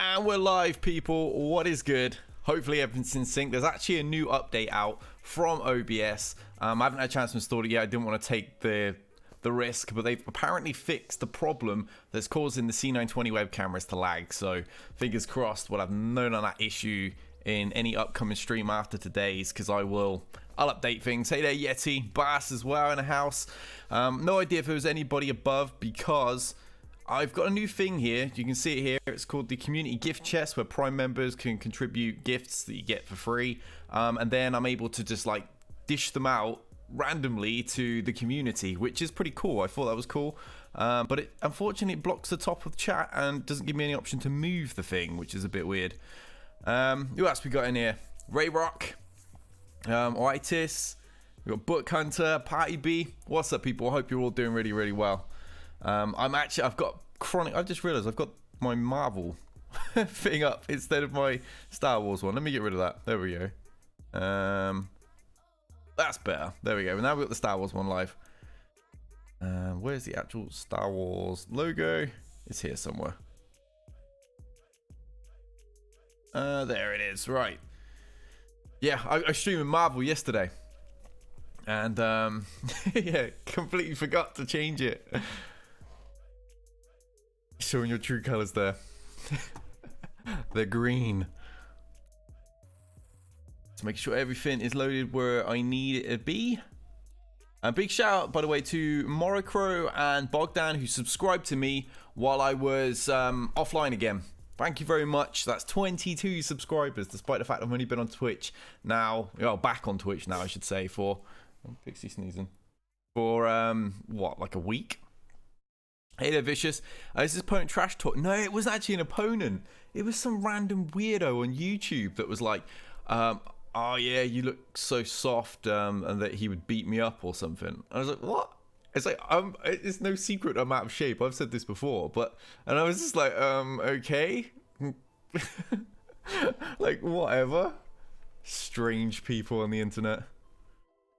And we're live, people. What is good? Hopefully everything's in sync. There's actually a new update out from OBS. I haven't had a chance to install it yet. I didn't want to take the risk, but they've apparently fixed the problem that's causing the C920 web cameras to lag. So fingers crossed we'll have none of that issue in any upcoming stream after today's, because I'll update things. Hey there, Yeti, Bass as well in the house. No idea if there was anybody above, because I've got a new thing here. You can see it here. It's called the community gift chest, where Prime members can contribute gifts that you get for free, and then I'm able to just like dish them out randomly to the community, which is pretty cool. I thought that was cool, but it unfortunately blocks the top of the chat and doesn't give me any option to move the thing, which is a bit weird. Who else we got in here? Ray Rock, Oitis, we got Book Hunter, Party B. What's up, people? I hope you're all doing really, really well. I've got chronic. I just realized I've got my Marvel thing up instead of my Star Wars one. Let me get rid of that. There we go. That's better. There we go. Now we've got the Star Wars one live. Where's the actual Star Wars logo? It's here somewhere. There it is. Right. Yeah, I streamed Marvel yesterday, and yeah, completely forgot to change it. Showing your true colors there. They're green. To make sure everything is loaded where I need it to be. A big shout out, by the way, to Morocro and Bogdan, who subscribed to me while I was offline again. Thank you very much. That's 22 subscribers, despite the fact I've only been on Twitch now. Well, back on Twitch now, I should say, for Pixie sneezing. For what, like a week? Hey there, Vicious. Is this opponent trash talk? No, it was actually an opponent. It was some random weirdo on YouTube that was like, oh yeah, you look so soft, and that he would beat me up or something. I was like, what? It's like, it's no secret I'm out of shape. I've said this before, and I was just like, okay. Like, whatever. Strange people on the internet.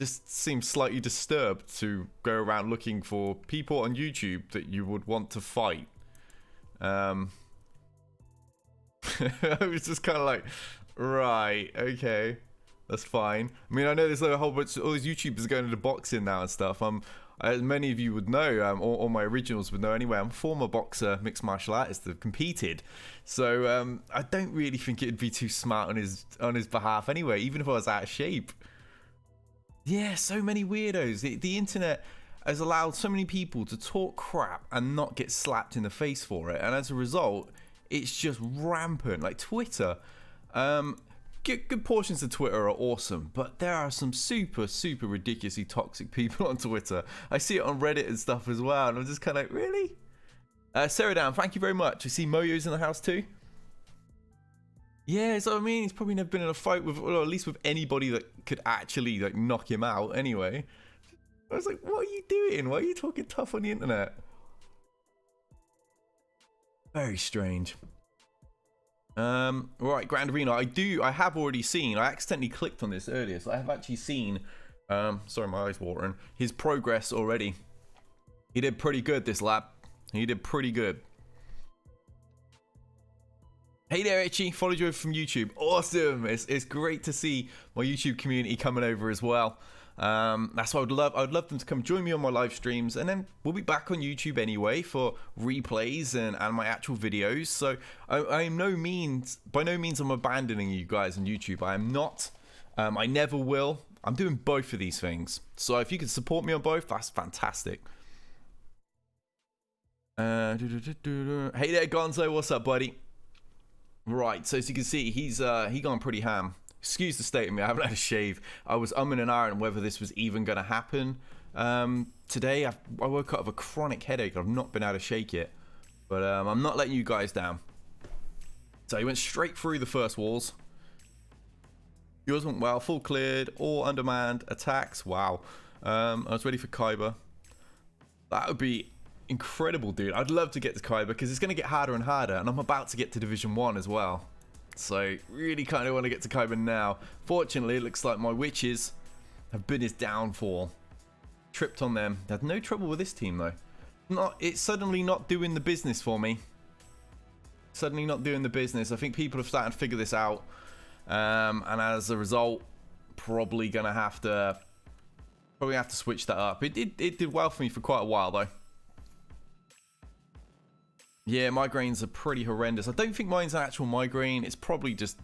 Just seems slightly disturbed to go around looking for people on YouTube that you would want to fight. I was just kind of like, right, okay, that's fine. I mean, I know there's a whole bunch of all these YouTubers going into boxing now and stuff. As many of you would know, or my originals would know anyway, I'm a former boxer, mixed martial artist that have competed. So I don't really think it'd be too smart on his behalf anyway, even if I was out of shape. Yeah, so many weirdos. The internet has allowed so many people to talk crap and not get slapped in the face for it. And as a result, it's just rampant. Like Twitter, good portions of Twitter are awesome, but there are some super, super ridiculously toxic people on Twitter. I see it on Reddit and stuff as well, and I'm just kind of like, really? Sarah Down, thank you very much. I see Moyo's in the house too. Yeah, so I mean, he's probably never been in a fight with, or at least with anybody that could actually like knock him out anyway. I was like, what are you doing? Why are you talking tough on the internet? Very strange. Right, Grand Arena. I have already seen. I accidentally clicked on this earlier, so I have actually seen. Sorry, my eyes watering. His progress already. He did pretty good this lap. He did pretty good. Hey there, Itchy. Followed you over from YouTube. Awesome. It's great to see my YouTube community coming over as well. That's what I would love them to come join me on my live streams, and then we'll be back on YouTube anyway for replays and my actual videos. So I am by no means I'm abandoning you guys on YouTube. I am not. I never will. I'm doing both of these things. So if you can support me on both, that's fantastic. Hey there, Gonzo. What's up, buddy? Right, so as you can see, he gone pretty ham. Excuse the state of me, I haven't had a shave. I was umming and ahhing whether this was even going to happen. Today, I woke up with a chronic headache. I've not been able to shake it. But I'm not letting you guys down. So he went straight through the first walls. Yours went well, full cleared, all undermanned, attacks. Wow. I was ready for Kyber. That would be incredible, dude. I'd love to get to Kyber because it's going to get harder and harder, and I'm about to get to Division 1 as well. So really kind of want to get to Kyber now. Fortunately, it looks like my witches have been his downfall. Tripped on them. Had no trouble with this team though. It's suddenly not doing the business for me. suddenly not doing the business. I think people have started to figure this out, and as a result, probably gonna have to switch that up. It did well for me for quite a while though. Yeah, migraines are pretty horrendous. I don't think mine's an actual migraine. It's probably just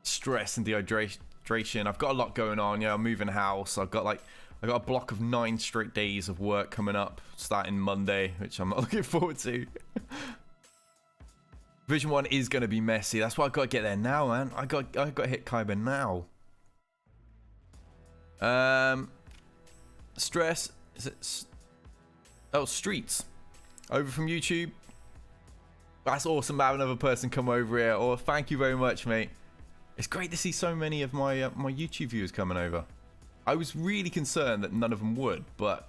stress and dehydration. I've got a lot going on. I'm moving house. I got a block of 9 straight days of work coming up, starting Monday, which I'm not looking forward to. Division 1 is going to be messy. That's why I've got to get there now, man. I got to hit Kaiba now. Stress. Is it? Oh, Streets. Over from YouTube. That's awesome to have another person come over here. Oh, thank you very much, mate. It's great to see so many of my my YouTube viewers coming over. I was really concerned that none of them would, but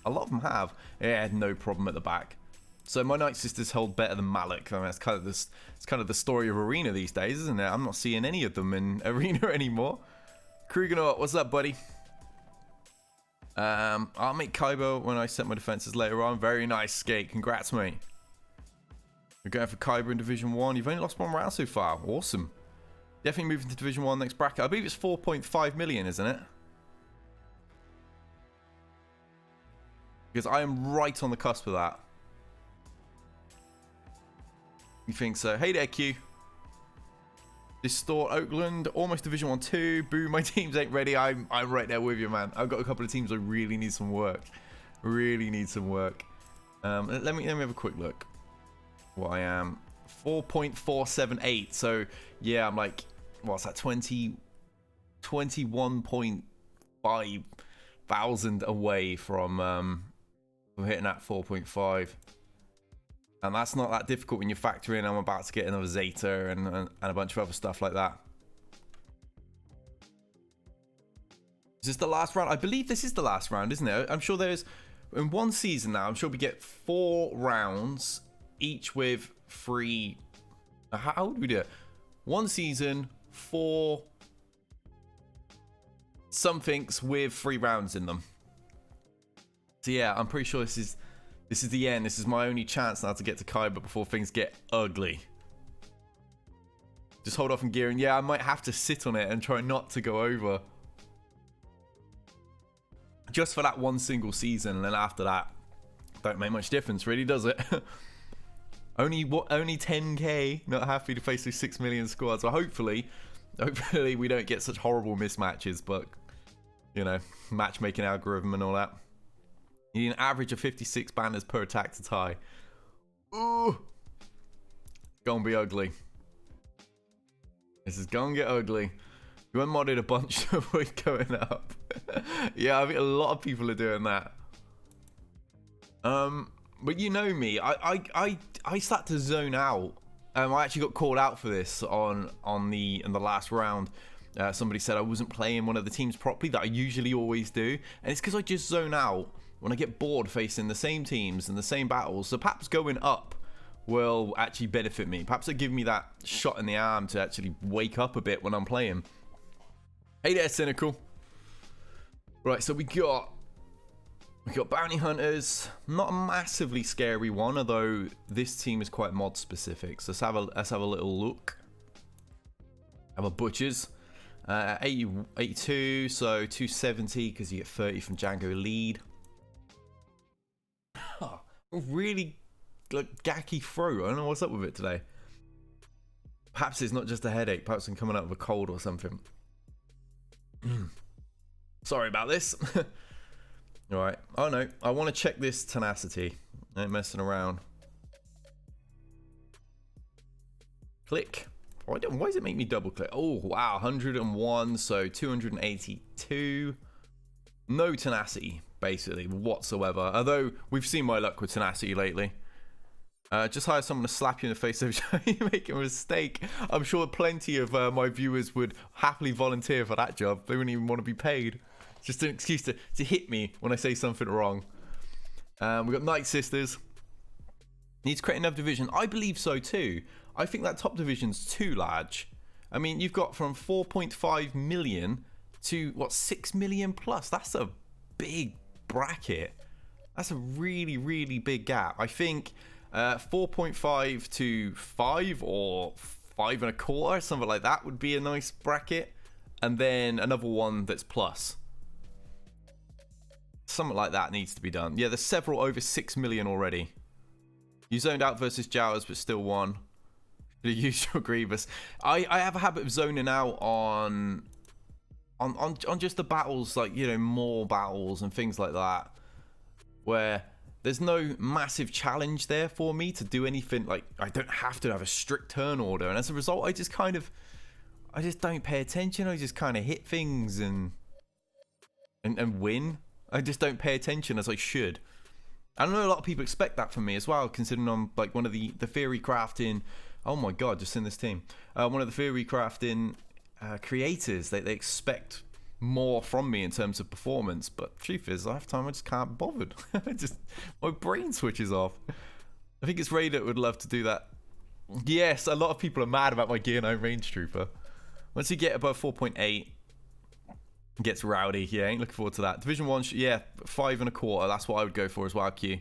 a lot of them have. Yeah, no problem at the back. So my Night Sisters hold better than Malik. I mean, it's kind of the story of Arena these days, isn't it? I'm not seeing any of them in Arena anymore. Krugernaut, what's up, buddy? I'll make Kaiba when I set my defenses later on. Very nice, Skate. Congrats, mate. We're going for Kaiba in Division 1. You've only lost 1 round so far. Awesome. Definitely moving to Division 1 next bracket. I believe it's 4.5 million, isn't it? Because I am right on the cusp of that. You think so? Hey there, Q. Distort Oakland, almost Division 1 2. Boo, my teams ain't ready. I'm right there with you, man. I've got a couple of teams I really need some work. Really need some work. Let me have a quick look. What I am 4.478. So yeah, I'm like, what's that? 21.5 thousand away from hitting that 4.5. And that's not that difficult when you factor in I'm about to get another Zeta and a bunch of other stuff like that. Is this the last round? I believe this is the last round, isn't it? I'm sure there's, in one season now, I'm sure we get 4 rounds, each with 3... How would we do it? 1 season, 4 somethings with 3 rounds in them. So yeah, I'm pretty sure this is the end. This is my only chance now to get to Kaiba before things get ugly. Just hold off on gearing. Yeah, I might have to sit on it and try not to go over. Just for that 1 single season, and then after that, don't make much difference, really, does it? Only 10k. Not happy to face those 6 million squads. So hopefully we don't get such horrible mismatches. But you know, matchmaking algorithm and all that. You need an average of 56 banners per attack to tie. Ooh, gonna be ugly. This is gonna get ugly. We unmodded a bunch to avoid going up. Yeah, I think a lot of people are doing that. But you know me, I start to zone out. I actually got called out for this in the last round. Somebody said I wasn't playing one of the teams properly that I usually always do, and it's because I just zone out when I get bored facing the same teams and the same battles. So perhaps going up will actually benefit me. Perhaps it'll give me that shot in the arm to actually wake up a bit when I'm playing. Hey there, Cynical. Right, so we got Bounty Hunters. Not a massively scary one, although this team is quite mod specific. So let's have a little look. Have a Butchers. 82, so 270 because you get 30 from Django Lead. Really gacky throat. I don't know what's up with it today. Perhaps it's not just a headache. Perhaps I'm coming out with a cold or something. Sorry about this. Alright. Oh no. I want to check this tenacity. I ain't messing around. Click. Why does it make me double click? Oh wow. 101. So 282. No tenacity. Basically, whatsoever. Although, we've seen my luck with tenacity lately. Just hire someone to slap you in the face every time you make a mistake. I'm sure plenty of my viewers would happily volunteer for that job. They wouldn't even want to be paid. It's just an excuse to hit me when I say something wrong. We've got Night Sisters. Needs to create another division. I believe so too. I think that top division's too large. I mean, you've got from 4.5 million to, what, 6 million plus? That's a big bracket. That's a really, really big gap. I think 4.5 to 5 or 5.25, something like that would be a nice bracket. And then another one that's plus. Something like that needs to be done. Yeah, there's several over 6 million already. You zoned out versus Jowers, but still won. The usual Grievous. I have a habit of zoning out on just the battles, like, you know, more battles and things like that, where there's no massive challenge there for me to do anything. Like, I don't have to have a strict turn order, and as a result, I just don't pay attention. I just kind of hit things and win. I just don't pay attention as I should. I know a lot of people expect that from me as well, considering I'm like one of the theory crafting. Oh my god, just in this team, one of the theory crafting creators. They expect more from me in terms of performance, but truth is, half the time I just can't be bothered. My brain switches off. I think it's Ray that would love to do that. Yes, a lot of people are mad about my Gear 9 Range Trooper. Once you get above 4.8, it gets rowdy. Yeah, ain't looking forward to that. Division 1, yeah, 5.25. That's what I would go for as well, Q.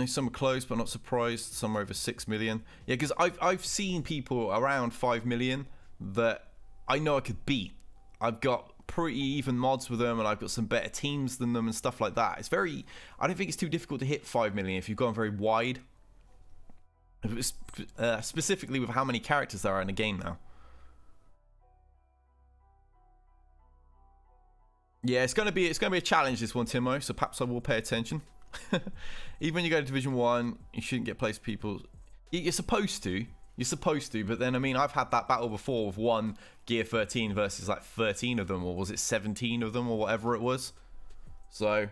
Some are close, but not surprised. Some are over 6 million. Yeah, because I've seen people around 5 million that I know I could beat. I've got pretty even mods with them, and I've got some better teams than them and stuff like that. It's very... I don't think it's too difficult to hit 5 million if you've gone very wide. Specifically with how many characters there are in the game now. Yeah, it's gonna be a challenge, this one, Timo. So perhaps I will pay attention. Even when you go to Division 1, you shouldn't get placed people. You're supposed to. You're supposed to, but then, I mean, I've had that battle before with one Gear 13 versus like 13 of them, or was it 17 of them, or whatever it was. So,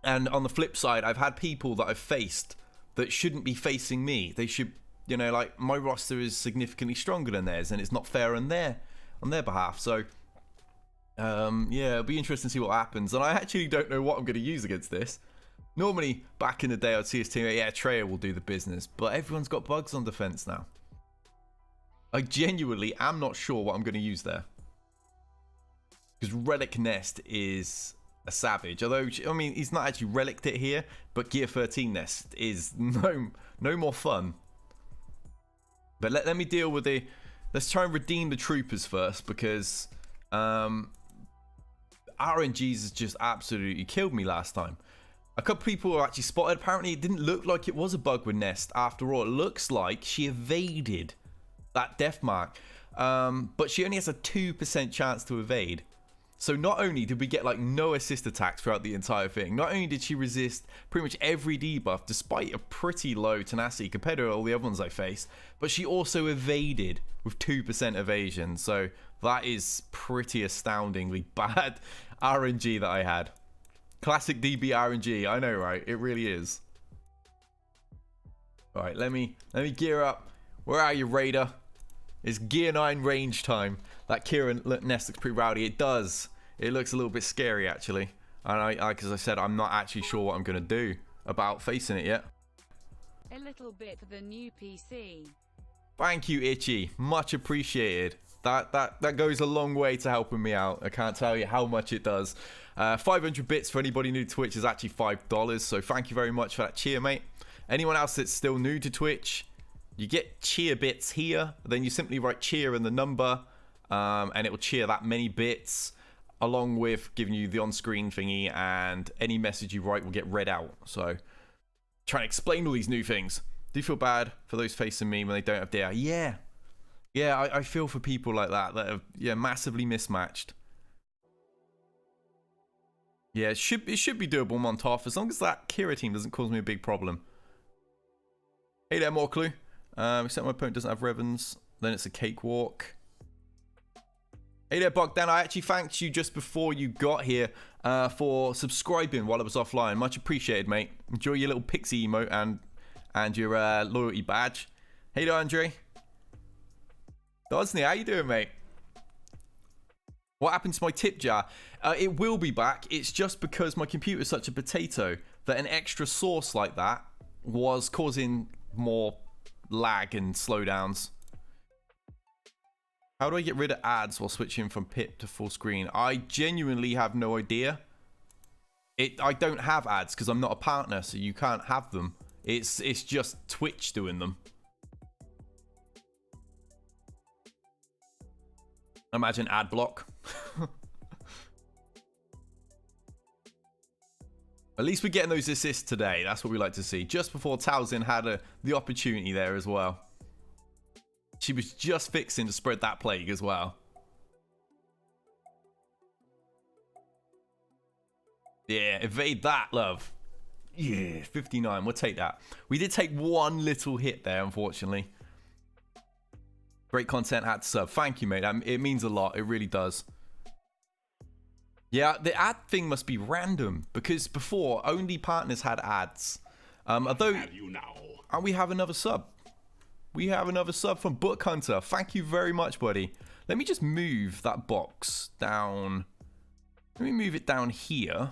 and on the flip side, I've had people that I've faced that shouldn't be facing me. They should, you know, like, my roster is significantly stronger than theirs, and it's not fair on their behalf. So, yeah, it'll be interesting to see what happens. And I actually don't know what I'm going to use against this. Normally, back in the day, I'd see his team, yeah, Treya will do the business, but everyone's got bugs on defense now. I genuinely am not sure what I'm going to use there. Because Relic Nest is a savage. Although, I mean, he's not actually relicked it here, but Gear 13 Nest is no more fun. But let me deal with the... Let's try and redeem the troopers first, because RNGesus just absolutely killed me last time. A couple people were actually spotted. Apparently, it didn't look like it was a bug with Nest. After all, it looks like she evaded that death mark. But she only has a 2% chance to evade. So not only did we get like no assist attacks throughout the entire thing, not only did she resist pretty much every debuff despite a pretty low tenacity compared to all the other ones I faced, but she also evaded with 2% evasion. So that is pretty astoundingly bad RNG that I had. Classic DB RNG, I know, right? It really is. All right, let me gear up. Where are you, Raider? It's Gear 9 range time. That Kieran Nest looks pretty rowdy. It does. It looks a little bit scary, actually. And as I said, I'm not actually sure what I'm going to do about facing it yet. A little bit for the new PC. Thank you, Itchy. Much appreciated. That goes a long way to helping me out. I can't tell you how much it does. 500 bits for anybody new to Twitch is actually $5. So thank you very much for that cheer, mate. Anyone else that's still new to Twitch, you get cheer bits here. Then you simply write cheer in the number, and it will cheer that many bits, along with giving you the on-screen thingy, and any message you write will get read out. So trying to explain all these new things. Do you feel bad for those facing me when they don't have DR? Yeah. Yeah, I feel for people like that are massively mismatched. Yeah, it should be doable, Montoff, as long as that Kira team doesn't cause me a big problem. Hey there, Morclue. Except my opponent doesn't have Revens, then it's a cakewalk. Hey there, Bogdan. I actually thanked you just before you got here for subscribing while I was offline. Much appreciated, mate. Enjoy your little pixie emote and your loyalty badge. Hey there, Andre. Dosney, how you doing, mate? What happened to my tip jar? It will be back. It's just because my computer is such a potato that an extra source like that was causing more lag and slowdowns. How do I get rid of ads while switching from pip to full screen? I genuinely have no idea. I don't have ads because I'm not a partner, so you can't have them. It's just Twitch doing them. Imagine ad block. At least we're getting those assists today. That's what we like to see. Just before Towson had the opportunity there as well. She was just fixing to spread that plague as well. Yeah, evade that, love. Yeah, 59. We'll take that. We did take one little hit there, unfortunately. Great content, had to sub. Thank you, mate. It means a lot. It really does. Yeah, the ad thing must be random because before only partners had ads. Although, and we have another sub. We have another sub from Book Hunter. Thank you very much, buddy. Let me just move that box down. Let me move it down here.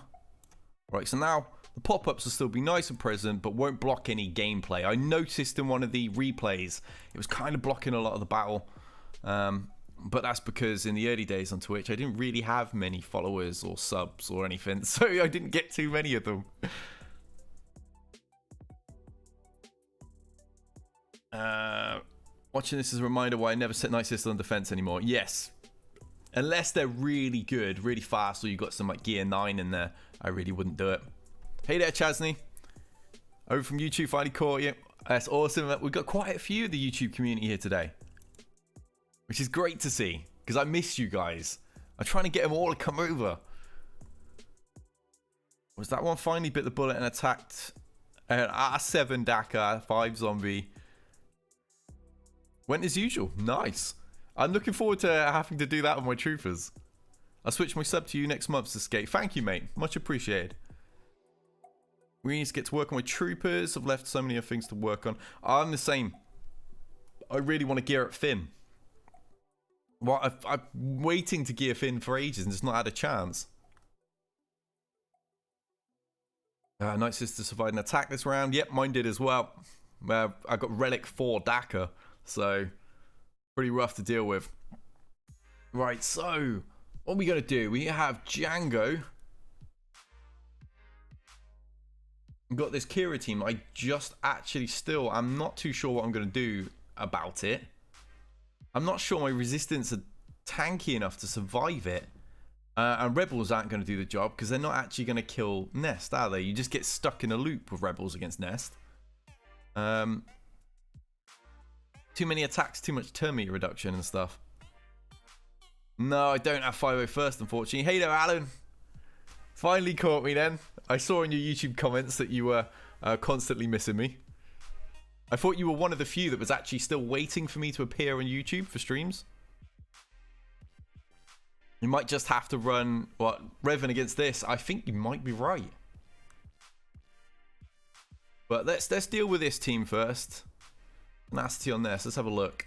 Right, so now the pop-ups will still be nice and present, but won't block any gameplay. I noticed in one of the replays, it was kind of blocking a lot of the battle. But that's because in the early days on Twitch, I didn't really have many followers or subs or anything, so I didn't get too many of them. Watching this as a reminder why I never set Night Sister on defense anymore. Yes. Unless they're really good, really fast, or you've got some like Gear 9 in there, I really wouldn't do it. Hey there, Chasney. Over from YouTube, finally caught you. That's awesome. We've got quite a few of the YouTube community here today, which is great to see, because I miss you guys. I'm trying to get them all to come over. Was that one finally bit the bullet and attacked an R7 Dakar, 5 zombie? Went as usual. Nice. I'm looking forward to having to do that with my troopers. I'll switch my sub to you next month, Skate. Thank you, mate. Much appreciated. We need to get to work on my troopers. I've left so many other things to work on. I'm the same. I really want to gear up Finn. Well, I'm waiting to gear Finn for ages and just not had a chance. Night Sister survived an attack this round. Yep, mine did as well. I got Relic 4 Dakar, so pretty rough to deal with. Right, so what are we going to do? We have Django. We've got this Kira team. I just actually still, I'm not too sure what I'm going to do about it. I'm not sure my resistance are tanky enough to survive it. And Rebels aren't going to do the job because they're not actually going to kill Nest, are they? You just get stuck in a loop with Rebels against Nest. Too many attacks, too much turn meter reduction and stuff. No, I don't have 501st, unfortunately. Hey there, Alan. Finally caught me then. I saw in your YouTube comments that you were constantly missing me. I thought you were one of the few that was actually still waiting for me to appear on YouTube for streams. You might just have to run, what, Revan against this. I think you might be right. But let's deal with this team first. Nasty on this. Let's have a look.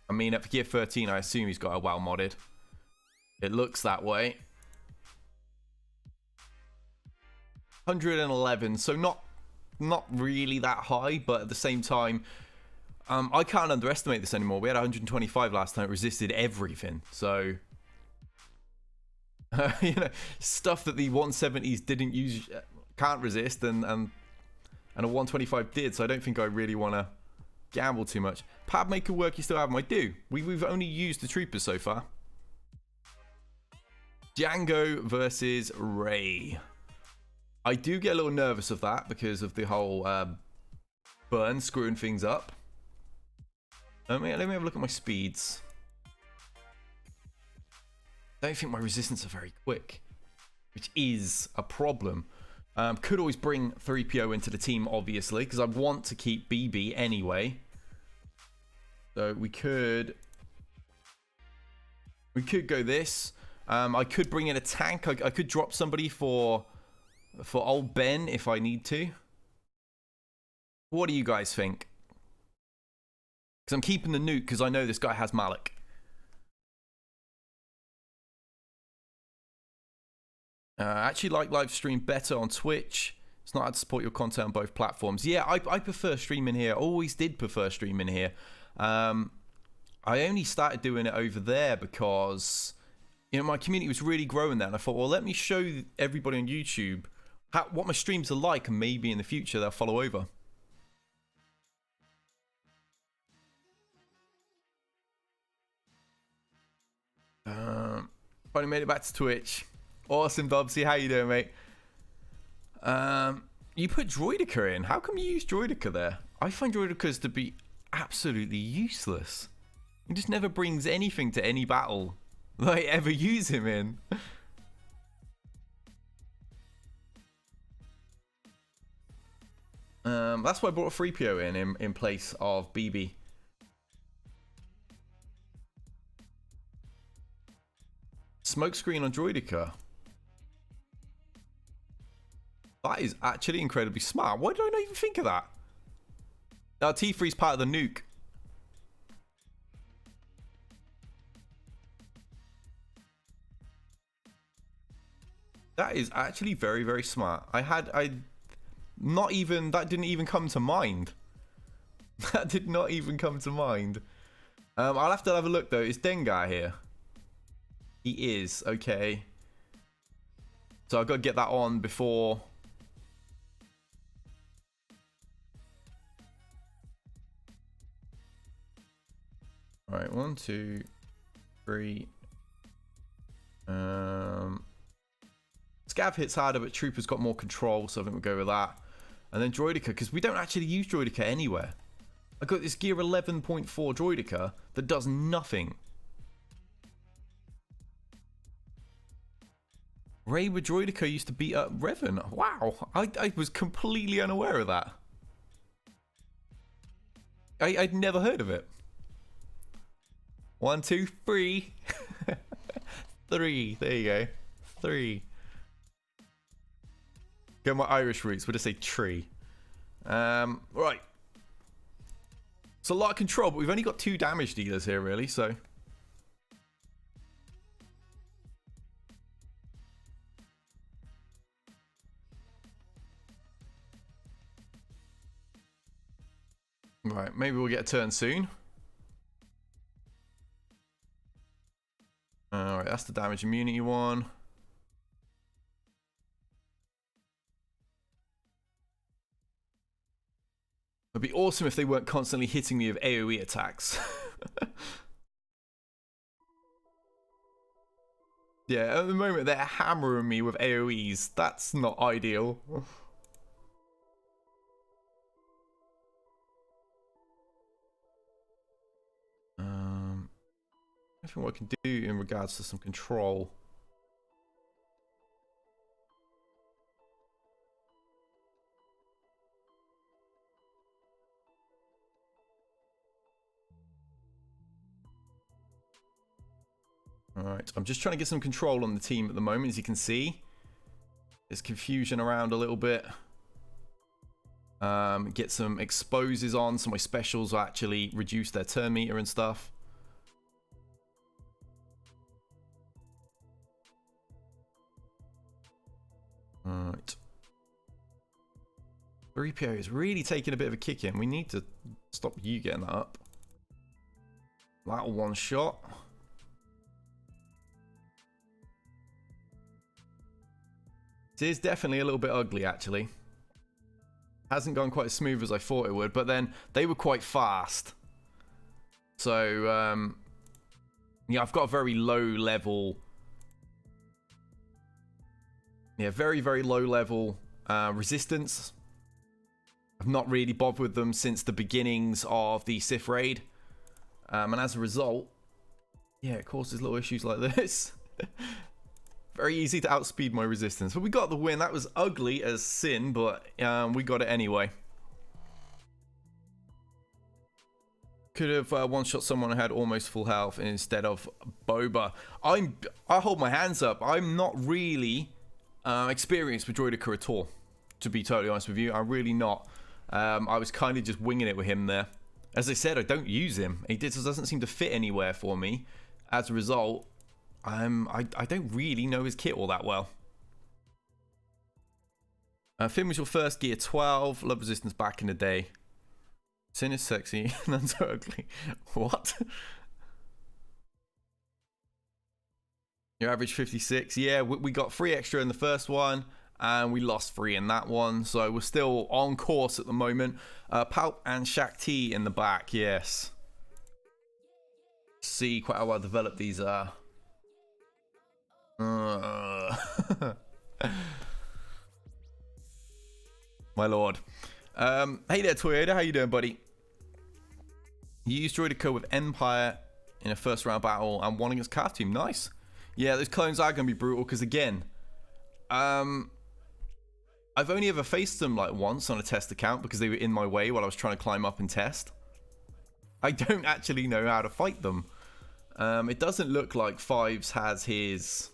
I mean, at Gear 13, I assume he's got a well modded. It looks that way. 111, so not really that high, but at the same time, I can't underestimate this anymore. We had 125 last time. It resisted everything. So, you know, stuff that the 170s didn't use, can't resist, and a 125 did. So I don't think I really want to gamble too much. Pad maker work, you still have them? I do. We've only used the troopers so far. Django versus Ray. I do get a little nervous of that because of the whole burn screwing things up. Let me have a look at my speeds. I don't think my resistance are very quick, which is a problem. Could always bring 3PO into the team, obviously, because I want to keep BB anyway. So we could go this. I could bring in a tank. I could drop somebody for old Ben if I need to. What do you guys think? Because I'm keeping the nuke because I know this guy has Malik. I actually like live stream better on Twitch. It's not hard to support your content on both platforms. Yeah, I prefer streaming here. Always did prefer streaming here. I only started doing it over there because you know, my community was really growing there, and I thought, well, let me show everybody on YouTube what my streams are like, and maybe in the future they'll follow over. Finally made it back to Twitch. Awesome, Dobsy. How you doing, mate? You put Droidica in. How come you use Droidica there? I find Droidicas to be absolutely useless. He just never brings anything to any battle that I ever use him in. That's why I brought a 3PO in place of BB. Smokescreen on Droidica. That is actually incredibly smart. Why did I not even think of that? T3's part of the nuke. That is actually very, very smart. That didn't even come to mind. That did not even come to mind. I'll have to have a look though. Is Dengar here? He is, okay. So I've got to get that on before. Alright, 1, 2, 3. Scav hits harder, but Trooper's got more control, so I think we'll go with that. And then Droidica, because we don't actually use Droidica anywhere. I got this Gear 11.4 Droidica that does nothing. Ray with Droidica used to beat up Revan. Wow, I was completely unaware of that. I'd never heard of it. 1, 2, 3. 3. There you go. 3. Get my Irish roots. We'll just say tree. Right. It's a lot of control, but we've only got 2 damage dealers here, really, so. Right, maybe we'll get a turn soon. Alright, that's the damage immunity one. It'd be awesome if they weren't constantly hitting me with AoE attacks. Yeah, at the moment they're hammering me with AoEs. That's not ideal. I think what I can do in regards to some control. Alright, I'm just trying to get some control on the team at the moment, as you can see. There's confusion around a little bit. Get some exposes on, so my specials will actually reduce their turn meter and stuff. Alright. 3PO is really taking a bit of a kick in. We need to stop you getting that up. That'll one shot. It is definitely a little bit ugly, actually. Hasn't gone quite as smooth as I thought it would, but then they were quite fast. So, yeah, I've got a very low level. Yeah, very, very low level resistance. I've not really bothered with them since the beginnings of the Sith raid. And as a result, yeah, it causes little issues like this. Very easy to outspeed my resistance. But we got the win. That was ugly as sin, but we got it anyway. Could have one-shot someone who had almost full health instead of Boba. I hold my hands up. I'm not really experienced with Droidica at all, to be totally honest with you. I'm really not. I was kind of just winging it with him there. As I said, I don't use him. He doesn't seem to fit anywhere for me. As a result, I don't really know his kit all that well. Finn was your first Gear 12. Love resistance back in the day. Sin is sexy. None so ugly. What? Your average 56. Yeah, we got 3 extra in the first one, and we lost 3 in that one. So we're still on course at the moment. Palp and Shakti in the back, yes. See quite how well developed these are. My lord. Hey there, Toyota. How you doing, buddy? You used Droidico with Empire in a first round battle and won against Calf Team. Nice. Yeah, those clones are going to be brutal because, again, I've only ever faced them like once on a test account because they were in my way while I was trying to climb up and test. I don't actually know how to fight them. It doesn't look like Fives has his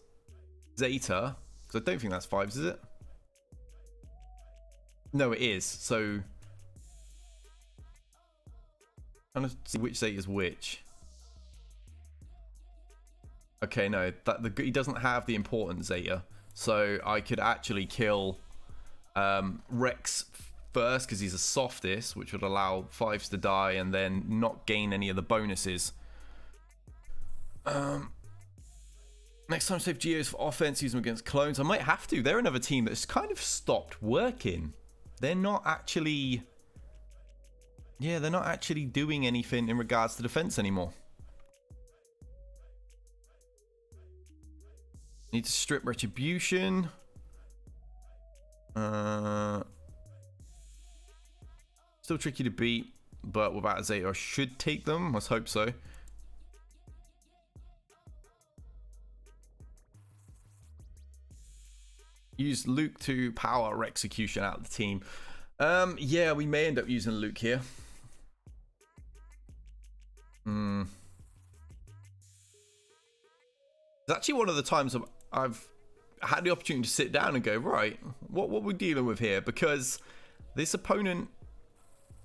Zeta, because I don't think that's Fives, is it? No, it is. So, I'm trying to see which Zeta is which. Okay, no, he doesn't have the important Zeta, so I could actually kill Rex first because he's the softest, which would allow Fives to die and then not gain any of the bonuses. Next time save Geos for offense, use them against clones. I might have to. They're another team that's kind of stopped working. They're not actually... Yeah, they're not actually doing anything in regards to defense anymore. Need to strip Retribution. Still tricky to beat, but without a Zeta, I should take them. Let's hope so. Use Luke to power execution out of the team. Yeah, we may end up using Luke here. It's actually one of the times I've had the opportunity to sit down and go, right, what we're dealing with here? Because this opponent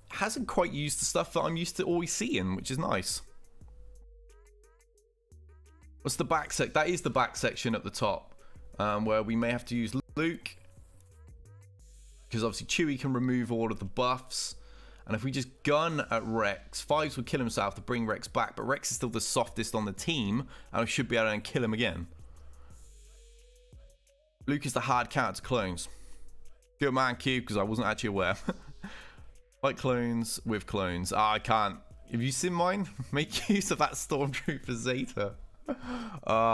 hasn't quite used the stuff that I'm used to always seeing, which is nice. What's the back sec? That is the back section at the top, where we may have to use Luke, because obviously Chewie can remove all of the buffs, and if we just gun at Rex, Fives would kill himself to bring Rex back, but Rex is still the softest on the team, and I should be able to kill him again. Luke is the hard counter to clones. Good man, Cube, because I wasn't actually aware. Fight clones with clones. I can't. Have you seen mine? Make use of that Stormtrooper Zeta.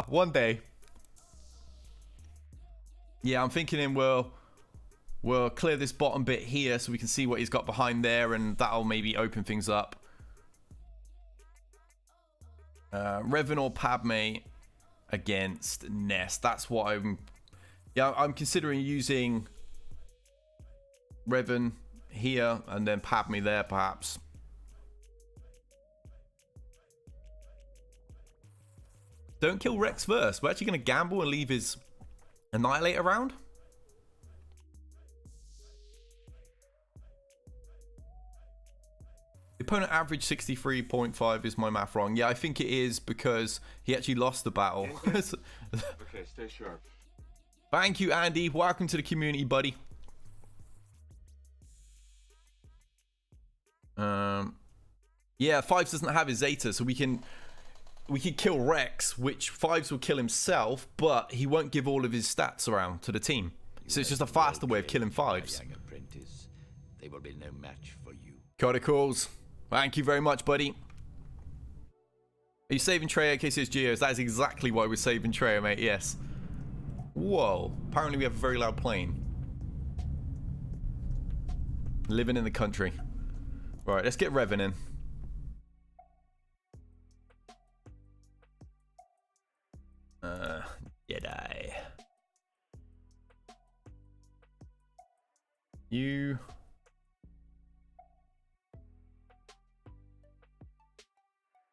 One day. Yeah, I'm thinking we'll clear this bottom bit here so we can see what he's got behind there, and that'll maybe open things up. Revan or Padme against Nest. That's what I'm considering using Revan here and then Padme there, perhaps. Don't kill Rex first. We're actually going to gamble and leave his Annihilate around. The opponent average 63.5. Is my math wrong? Yeah, I think it is because he actually lost the battle. Okay, stay sharp. Thank you, Andy. Welcome to the community, buddy. Yeah, Fives doesn't have his Zeta, so we can kill Rex, which Fives will kill himself, but he won't give all of his stats around to the team. So it's just a faster way of killing Fives. They will be no match for you. Codicals. Thank you very much, buddy. Are you saving Treya? Okay, says Geos. That is exactly why we're saving Treya, mate. Yes. Whoa. Apparently we have a very loud plane. Living in the country. Right, let's get Revan in. Jedi. You...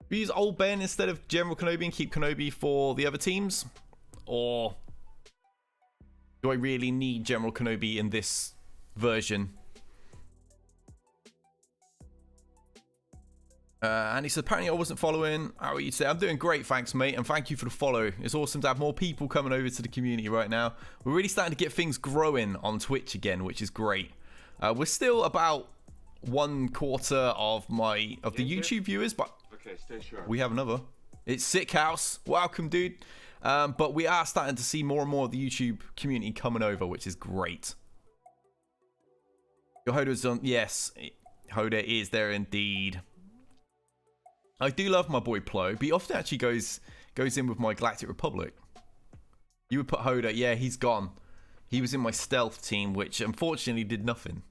We use Old Ben instead of General Kenobi and keep Kenobi for the other teams? Or do I really need General Kenobi in this version? And he said, apparently I wasn't following. How are you today? I'm doing great, thanks, mate. And thank you for the follow. It's awesome to have more people coming over to the community right now. We're really starting to get things growing on Twitch again, which is great. We're still about 1/4 of the YouTube viewers, but Okay, stay sharp. we have another. It's Sick House. Welcome, dude. But we are starting to see more and more of the YouTube community coming over, which is great. Your Hoda's on. Yes, Hoda is there indeed. I do love my boy Plo, but he often actually goes in with my Galactic Republic. You would put Hoda. Yeah, he's gone. He was in my stealth team, which unfortunately did nothing.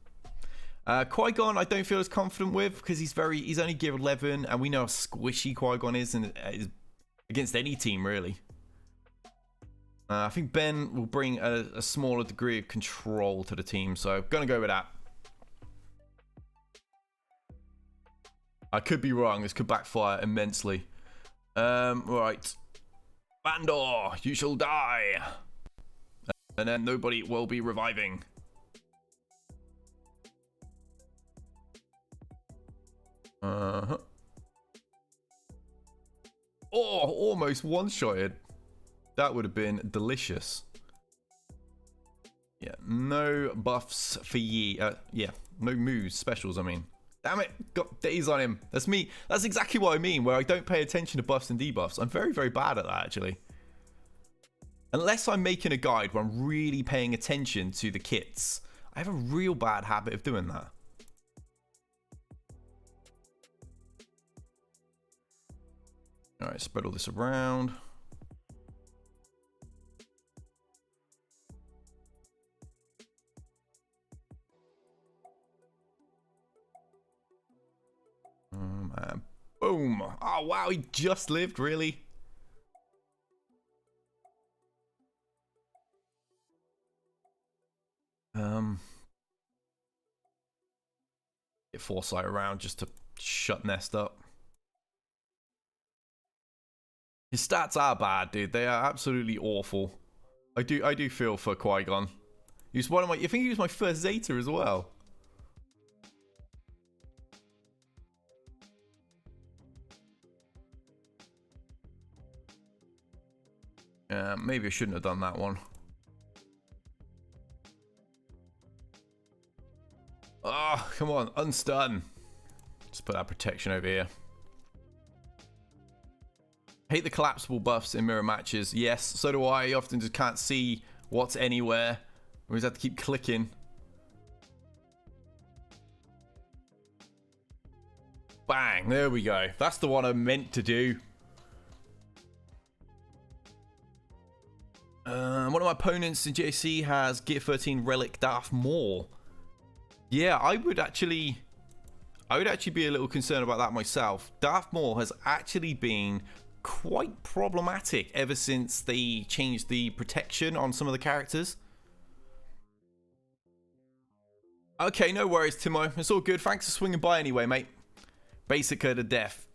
Qui-Gon I don't feel as confident with because he's only gear 11, and we know how squishy Qui-Gon is, and is against any team really. I think Ben will bring a smaller degree of control to the team, so gonna go with that. I could be wrong. This could backfire immensely. Right. Bandor, you shall die. And then nobody will be reviving. Uh-huh. Oh, almost one-shotted. That would have been delicious. Yeah, no buffs for ye. Yeah, no moves, specials, I mean. Damn it, got days on him. That's me. That's exactly what I mean, where I don't pay attention to buffs and debuffs. I'm very, very bad at that, actually. Unless I'm making a guide where I'm really paying attention to the kits. I have a real bad habit of doing that. Alright, spread all this around. And boom. Oh, wow, he just lived, really? Get Foresight around just to shut Nest up. His stats are bad, dude. They are absolutely awful. I do feel for Qui-Gon. He's one of my. I think he was my first Zeta as well. Maybe I shouldn't have done that one. Oh, come on, unstun. Just put that protection over here. Hate the collapsible buffs in mirror matches. Yes, so do I. You often just can't see what's anywhere. We just have to keep clicking. Bang, there we go. That's the one I meant to do. One of my opponents in GAC has Gear 13 Relic Darth Maul. Yeah, I would actually be a little concerned about that myself. Darth Maul has actually been quite problematic ever since they changed the protection on some of the characters. Okay, no worries, Timo. It's all good. Thanks for swinging by anyway, mate. Basic her to death.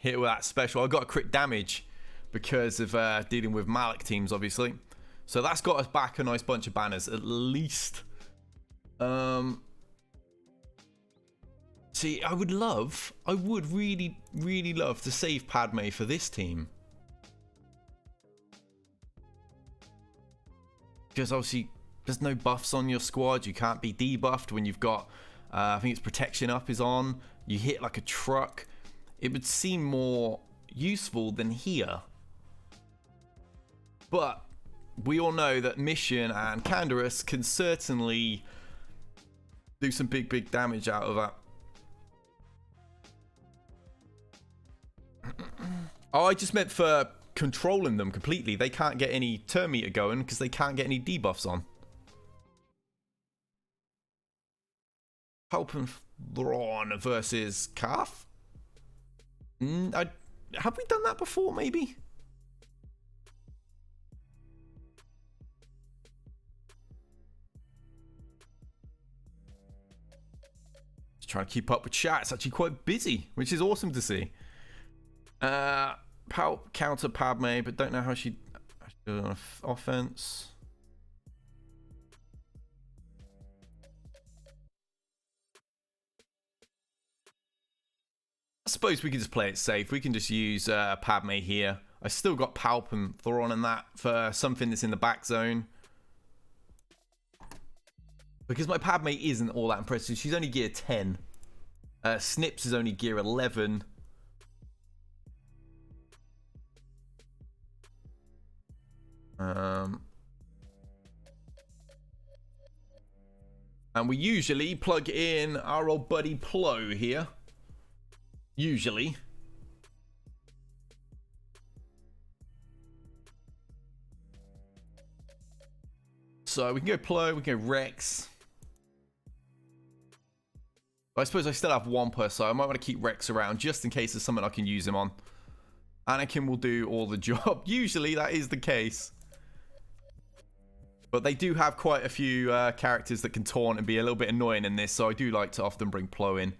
Hit with that special. I got a crit damage because of dealing with Malik teams, obviously. So that's got us back a nice bunch of banners, at least. See, I would really, really love to save Padme for this team. Because obviously, there's no buffs on your squad. You can't be debuffed when you've got, I think it's protection up is on. You hit like a truck. It would seem more useful than here. But we all know that Mission and Canderous can certainly do some big, big damage out of that. Oh, I just meant for controlling them completely. They can't get any turn meter going because they can't get any debuffs on. Palpatron versus Calf? Have we done that before, maybe? Just trying to keep up with chat. It's actually quite busy, which is awesome to see. Palp counter Padme, but don't know how she does on offense. I suppose we can just play it safe. We can just use Padme here. I still got Palp and Thoron in that for something that's in the back zone. Because my Padme isn't all that impressive. She's only gear 10. Snips is only gear 11. And we usually plug in our old buddy Plo here. Usually. So we can go Plo, we can go Rex. I suppose I still have one per, so I might want to keep Rex around just in case there's something I can use him on. Anakin will do all the job. Usually that is the case. But they do have quite a few characters that can taunt and be a little bit annoying in this, so I do like to often bring Plo in.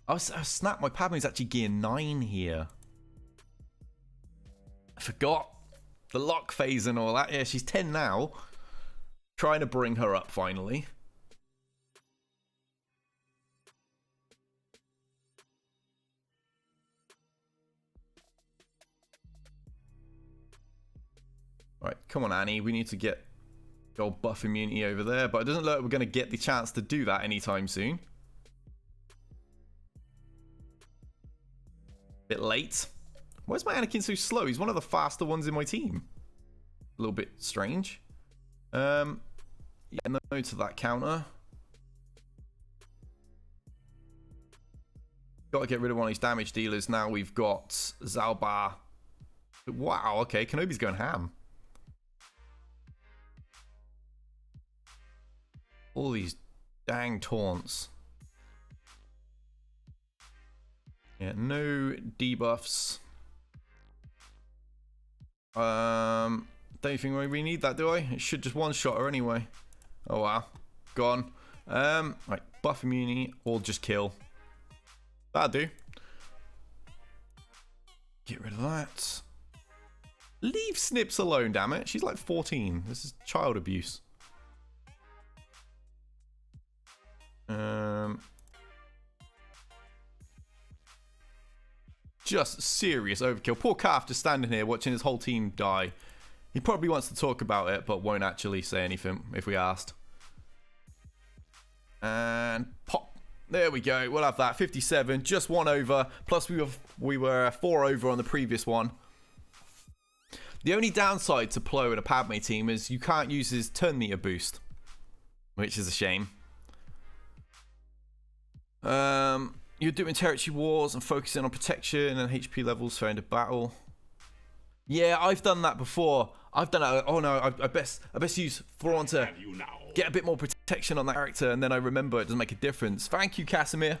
Oh, snap, my Padme's actually gear 9 here. I forgot. The lock phase and all that. Yeah, she's 10 now. Trying to bring her up finally. Alright, come on Annie, we need to get the old buff immunity over there, but it doesn't look like we're going to get the chance to do that anytime soon. Bit late. Why is my Anakin so slow? He's one of the faster ones in my team. A little bit strange. Yeah, no to that counter. Got to get rid of one of these damage dealers. Now we've got Zalbar. Wow, okay, Kenobi's going ham. All these dang taunts. Yeah, no debuffs. Don't think we need that, do I? It should just one-shot her anyway. Oh wow. Gone. Right, buff immunity or just kill. That'll do. Get rid of that. Leave Snips alone, damn it. She's like 14. This is child abuse. Just serious overkill. Poor Calf just standing here watching his whole team die. He probably wants to talk about it, but won't actually say anything if we asked. And pop. There we go. We'll have that. 57. Just one over. Plus we were 4 over on the previous one. The only downside to Plo in a Padme team is you can't use his turn meter boost, which is a shame. You're doing territory wars and focusing on protection and HP levels for end of battle. Yeah, I've done that before. I've done it. Oh no, I best use Thrawn to get a bit more protection on that character, and then I remember it doesn't make a difference. Thank you, Casimir.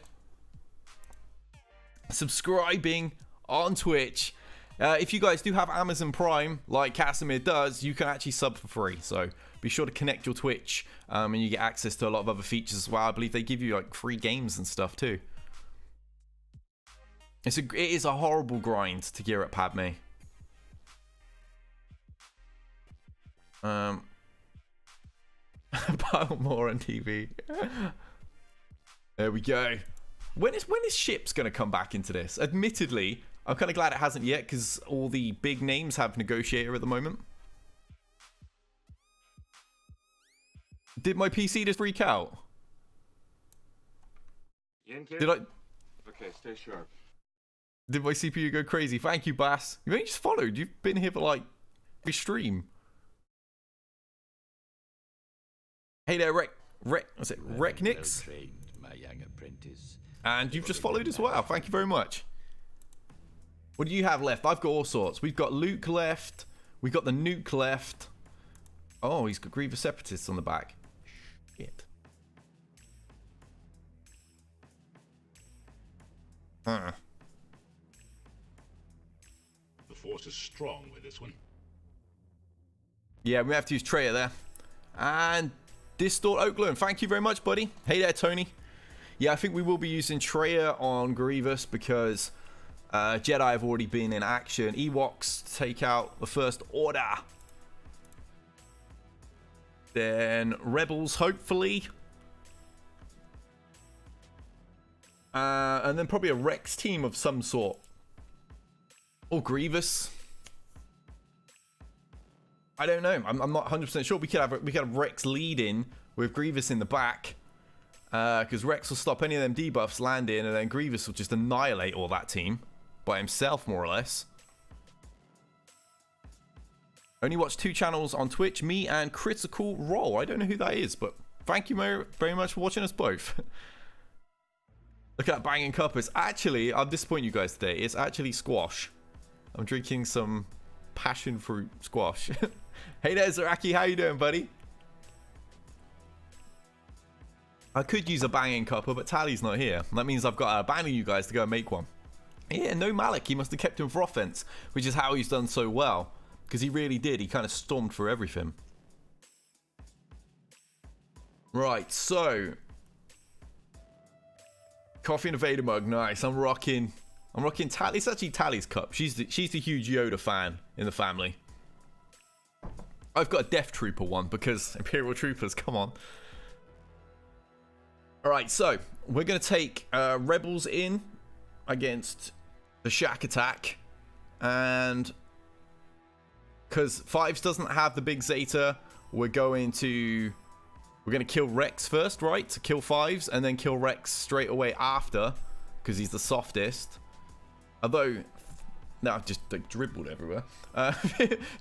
Subscribing on Twitch. If you guys do have Amazon Prime, like Casimir does, you can actually sub for free. So be sure to connect your Twitch, and you get access to a lot of other features as well. I believe they give you like free games and stuff too. It is a horrible grind to gear up Padme. Pile more on TV. There we go. When is ships going to come back into this? Admittedly, I'm kind of glad it hasn't yet because all the big names have negotiator at the moment. Did my PC just freak out? Did I? Okay, stay sharp. Did my CPU go crazy? Thank you, Bass. You only just followed. You've been here for like every stream. Hey there, what's it? Reknix? And you've just followed as well. Thank you very much. What do you have left? I've got all sorts. We've got Luke left. We've got the nuke left. Oh, he's got Grievous Separatists on the back. Shit. The force is strong with this one. Yeah, we have to use Traitor there. And Distort Oakland, thank you very much, buddy. Hey there, Tony. Yeah, I think we will be using Traitor on Grievous because Jedi have already been in action. Ewoks to take out the First Order. Then Rebels, hopefully. And then probably a Rex team of some sort. Or Grievous. I don't know. I'm not 100% sure. We could have Rex leading with Grievous in the back. Because Rex will stop any of them debuffs landing, and then Grievous will just annihilate all that team by himself, more or less. Only watch 2 channels on Twitch, me and Critical Role. I don't know who that is, but thank you very much for watching us both. Look at that banging cup. It's actually, I'll disappoint you guys today. It's actually squash. I'm drinking some passion fruit squash. Hey there, Zaraki. How you doing, buddy? I could use a banging cuppa, but Tally's not here. That means I've got to abandon you guys to go and make one. Yeah, no Malik. He must have kept him for offense, which is how he's done so well. Because he really did. He kind of stormed through everything. Right, so. Coffee in a Vader mug. Nice. I'm rocking Tally. It's actually Tally's cup. She's the huge Yoda fan in the family. I've got a Death Trooper one because Imperial Troopers, come on. Alright, so we're going to take Rebels in against the Shack Attack. And because Fives doesn't have the big Zeta, we're going to kill Rex first, right? To kill Fives, and then kill Rex straight away after, because he's the softest. Although, no, I've just like, dribbled everywhere.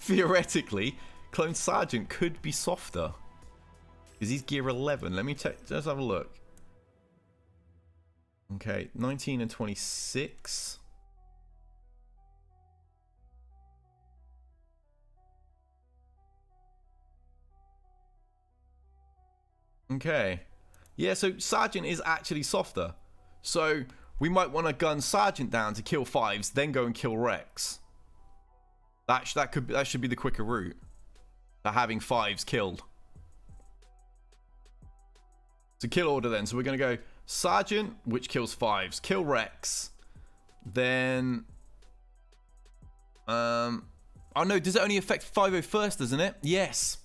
Theoretically, Clone Sergeant could be softer. Because he's gear 11. Let me just have a look. Okay, 19 and 26. Okay. Yeah, so Sergeant is actually softer. So we might want to gun Sergeant down to kill Fives, then go and kill Rex. That should be the quicker route. To having Fives killed. So kill order then. So we're going to go Sergeant, which kills Fives. Kill Rex. Then... oh no, does it only affect 501st, doesn't it? Yes.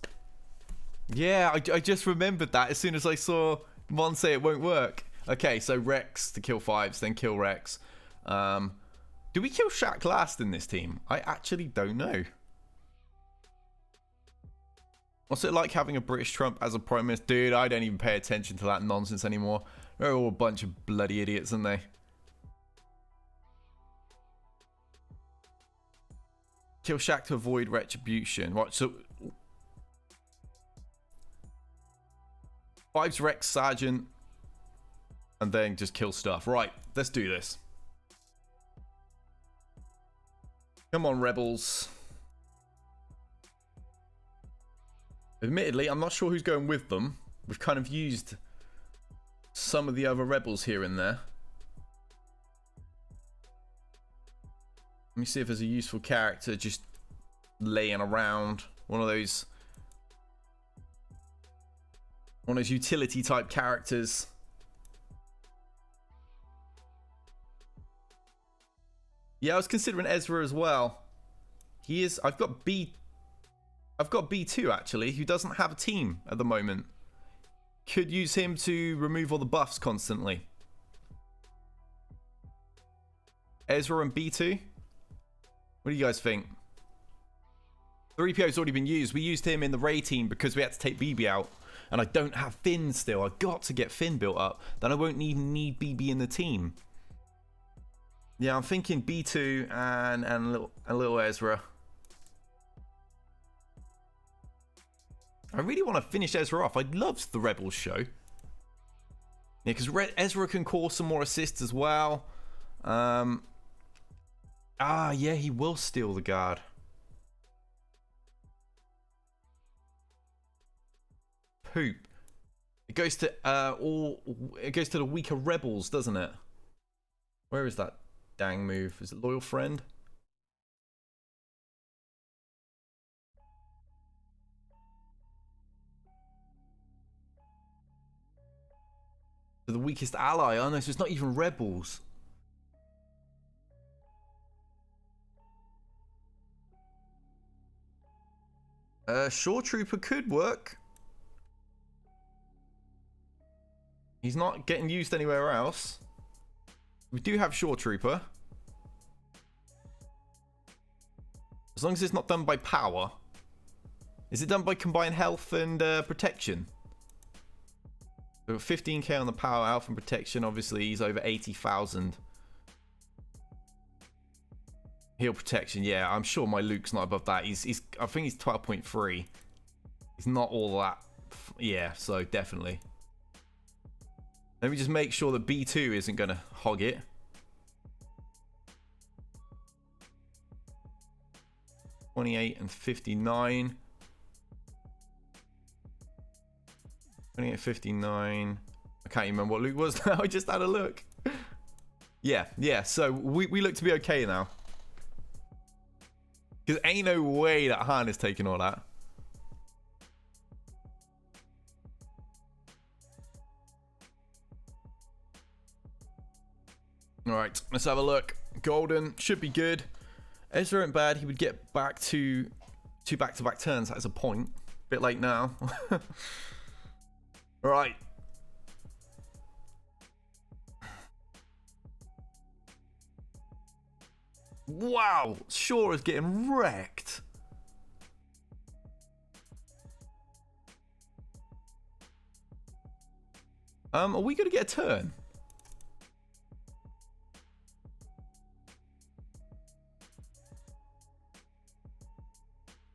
Yeah, I just remembered that as soon as I saw Mon say it won't work. Okay, so Rex to kill Fives, then kill Rex. Do we kill Shaq last in this team? I actually don't know. What's it like having a British Trump as a Prime Minister? Dude, I don't even pay attention to that nonsense anymore. They're all a bunch of bloody idiots, aren't they? Kill Shaq to avoid retribution. What, so... Fives, Rex, Sergeant, and then just kill stuff. Right, let's do this. Come on, Rebels. Admittedly, I'm not sure who's going with them. We've kind of used some of the other Rebels here and there. Let me see if there's a useful character just laying around. One of those utility type characters. Yeah, I was considering Ezra as well. He is. I've got B2 actually, who doesn't have a team at the moment. Could use him to remove all the buffs constantly. Ezra and B2. What do you guys think? 3PO's already been used. We used him in the Ray team because we had to take BB out. And I don't have Finn still. I've got to get Finn built up. Then I won't even need BB in the team. Yeah, I'm thinking B2 and a little Ezra. I really want to finish Ezra off. I loved the Rebels show. Yeah, because Ezra can cause some more assists as well. Yeah, he will steal the guard. Poop. It goes to the weaker Rebels, doesn't it? Where is that dang move? Is it Loyal Friend? To the weakest ally. Oh no, so it's not even Rebels. Shore Trooper could work. He's not getting used anywhere else. We do have Shore Trooper. As long as it's not done by power. Is it done by combined health and protection? So 15k on the power, health and protection. Obviously, he's over 80,000. Heal protection, yeah. I'm sure my Luke's not above that. He's I think he's 12.3. He's not all that. Yeah, so definitely. Let me just make sure that B2 isn't going to hog it. $28 and $59. 28, 59. I can't even remember what Luke was now. I just had a look. Yeah. So we look to be okay now. Because ain't no way that Han is taking all that. Alright, let's have a look. Golden should be good. Ezra ain't bad. He would get back to 2 back-to-back turns. That is a point. Bit late now. Alright. Wow, Shaw is getting wrecked. Are we going to get a turn?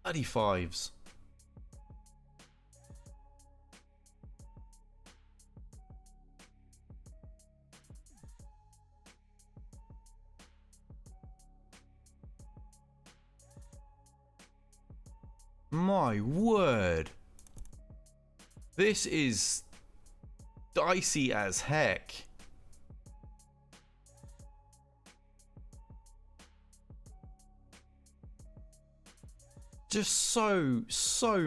Bloody fives. My word. This is dicey as heck. Just so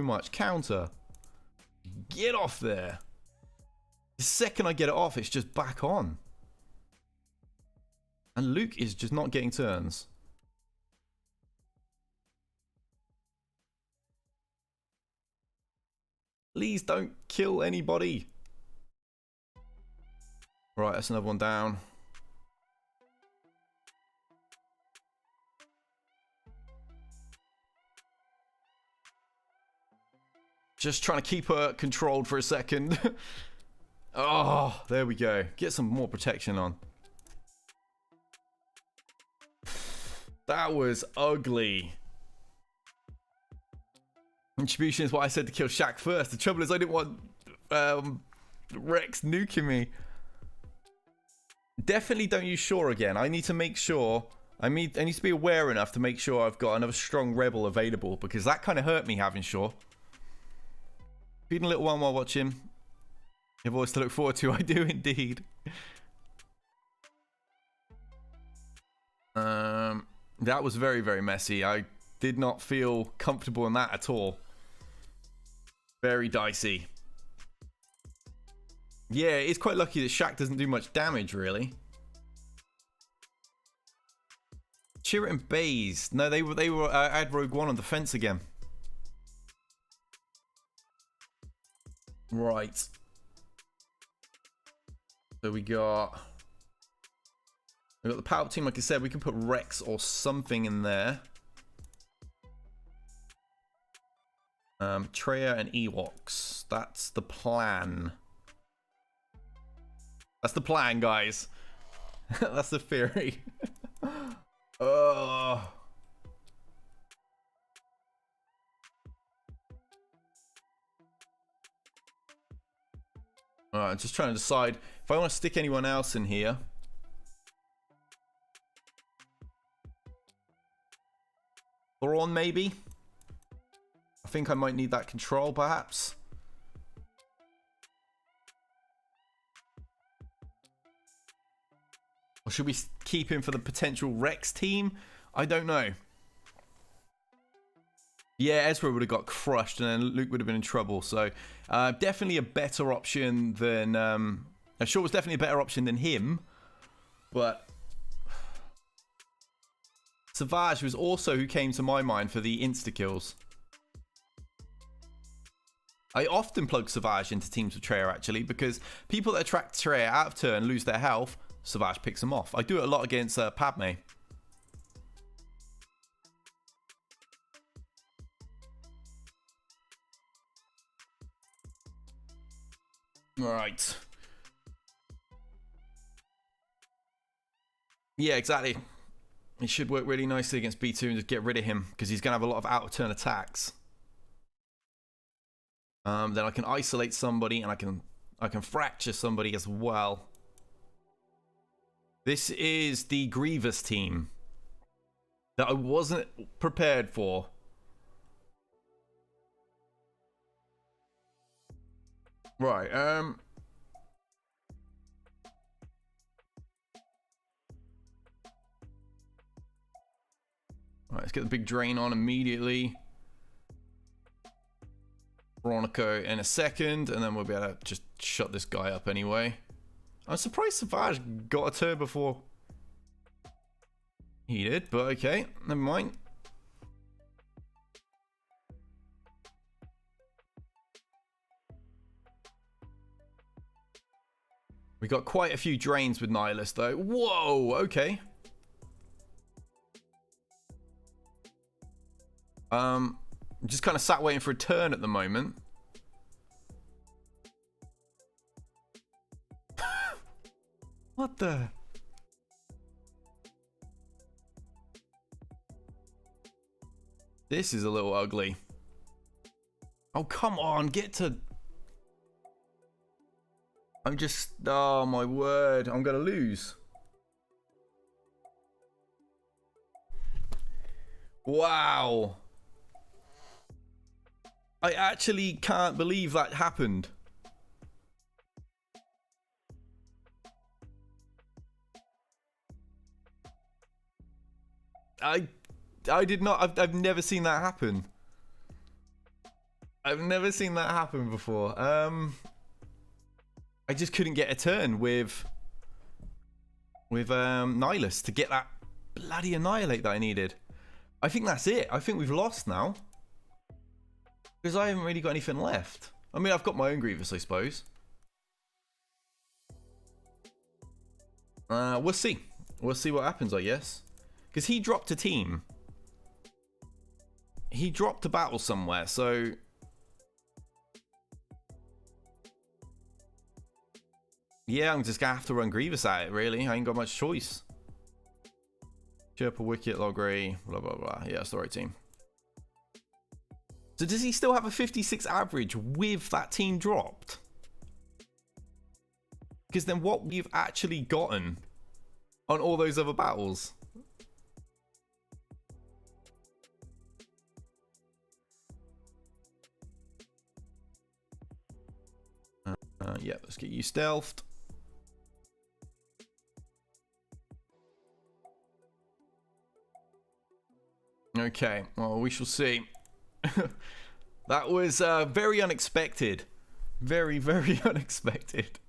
much counter. Get off there. The second I get it off, it's just back on. And Luke is just not getting turns. Please don't kill anybody. Right, that's another one down. Just trying to keep her controlled for a second. Oh, there we go. Get some more protection on. That was ugly. Contribution is what I said to kill Shaq first. The trouble is I didn't want Rex nuking me. Definitely don't use Shaw again. I need to make sure. I need to be aware enough to make sure I've got another strong rebel available, because that kind of hurt me having Shaw. Feeding a little one while watching. You have always to look forward to. I do indeed. That was very, very messy. I did not feel comfortable in that at all. Very dicey. Yeah, it's quite lucky that Shaq doesn't do much damage, really. Chirrut and Baze. No, they were I had Rogue One on defense again. Right. So we got the Palpatine, like I said. We can put Rex or something in there. Traya and Ewoks. That's the plan. That's the plan, guys. That's the theory. Oh. Alright, I'm just trying to decide if I want to stick anyone else in here. Thrawn, maybe? I think I might need that control, perhaps. Or should we keep him for the potential Rex team? I don't know. Yeah, Ezra would have got crushed and then Luke would have been in trouble. So definitely a better option than... Shaw was definitely a better option than him. But... Savage was also who came to my mind for the insta-kills. I often plug Savage into teams with Traya, actually, because people that attract Traya out of turn lose their health. Savage picks them off. I do it a lot against Padme. Right. Yeah, exactly. It should work really nicely against B2 and just get rid of him, because he's going to have a lot of out-of-turn attacks. Then I can isolate somebody, and I can fracture somebody as well. This is the Grievous team that I wasn't prepared for. Right, Right, let's get the big drain on immediately. Veronica in a second, and then we'll be able to just shut this guy up anyway. I'm surprised Savage got a turn before he did, but okay, never mind. We got quite a few drains with Nihilus though. Whoa, okay. Just kind of sat waiting for a turn at the moment. What the? This is a little ugly. Oh, come on, get to... I'm just... Oh, my word. I'm going to lose. Wow. I actually can't believe that happened. I did not. I've never seen that happen. I've never seen that happen before. I just couldn't get a turn with Nihilus to get that bloody annihilate that I needed. I think that's it. I think we've lost now. Because I haven't really got anything left. I mean, I've got my own Grievous, I suppose. We'll see. We'll see what happens, I guess. Because he dropped a team. He dropped a battle somewhere, so... Yeah, I'm just going to have to run Grievous at it, really. I ain't got much choice. Chirpa, Wicket, Logray, blah, blah, blah. Yeah, that's the right team. So does he still have a 56 average with that team dropped? Because then what we've actually gotten on all those other battles? Yeah, let's get you stealthed. Okay, well, we shall see. That was very unexpected. Very, very unexpected.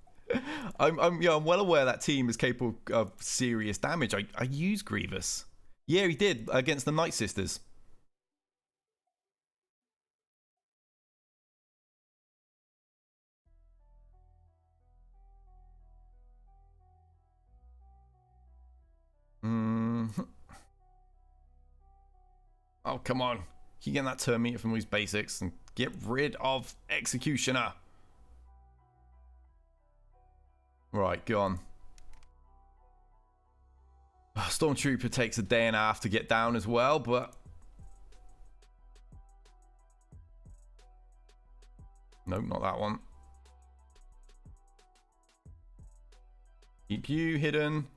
I'm well aware that team is capable of serious damage. I used Grievous. Yeah, he did against the Night Sisters. Oh, come on. Keep getting that turn meter from these basics and get rid of Executioner. Right, go on. Stormtrooper takes a day and a half to get down as well, but... Nope, not that one. Keep you hidden.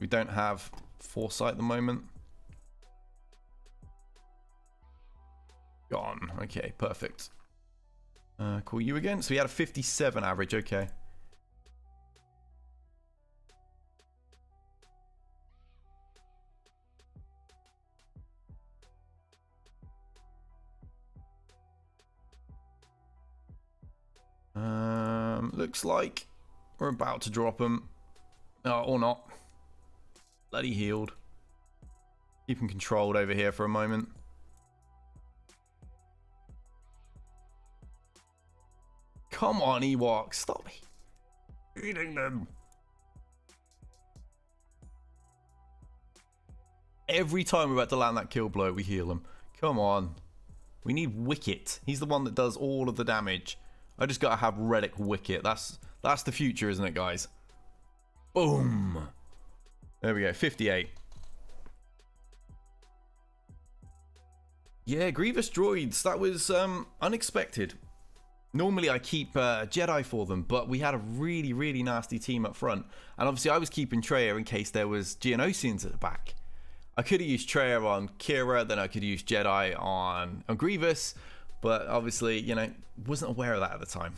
We don't have foresight at the moment. Gone. Okay, perfect. Call you again. So we had a 57 average. Okay. Looks like we're about to drop him. Or not. Bloody healed. Keep him controlled over here for a moment. Come on, Ewoks. Stop eating them. Every time we're about to land that kill blow, we heal him. Come on. We need Wicket. He's the one that does all of the damage. I just gotta have Relic Wicket. That's the future, isn't it, guys? Boom. There we go. 58. Yeah, Grievous droids. That was unexpected. Normally I keep Jedi for them, but we had a really, really nasty team up front. And obviously I was keeping Traya in case there was Geonosians at the back. I could have used Traya on Kira, then I could use Jedi on Grievous. But obviously, you know, wasn't aware of that at the time.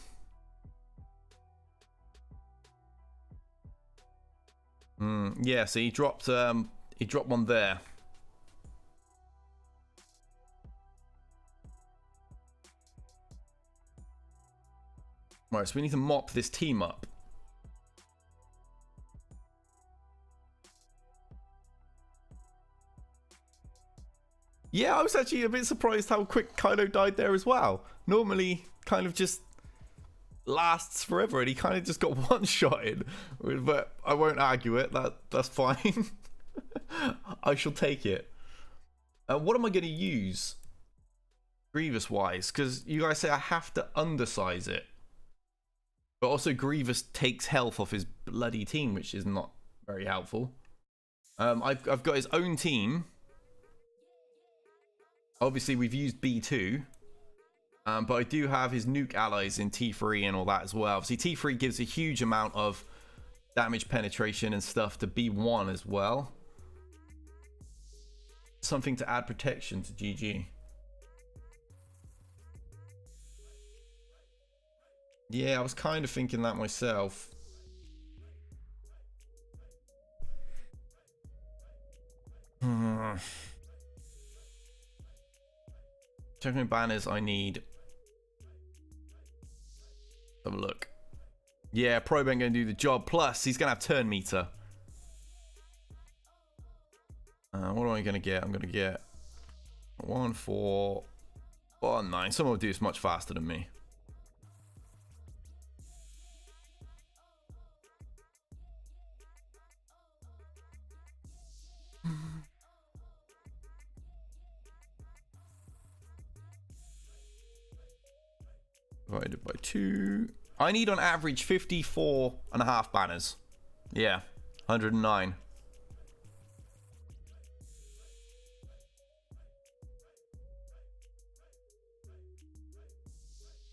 Yeah, so he dropped one there. Right, so we need to mop this team up. Yeah, I was actually a bit surprised how quick Kylo died there as well. Normally, kind of just lasts forever, and he kind of just got one shot in. But I won't argue it. That's fine. I shall take it. What am I going to use, Grievous-wise? Because you guys say I have to undersize it. But also Grievous takes health off his bloody team, which is not very helpful. I've got his own team. Obviously, we've used B2. But I do have his nuke allies in T3 and all that as well. Obviously, T3 gives a huge amount of damage penetration and stuff to B1 as well. Something to add protection to GG. Yeah, I was kind of thinking that myself. Checking banners, I need. Have a look. Yeah, Probe ain't going to do the job. Plus, he's going to have turn meter. What am I going to get? I'm going to get 1, 4, 1, 9. Someone will do this much faster than me. Divided by 2. I need on average 54.5 banners. Yeah, 109.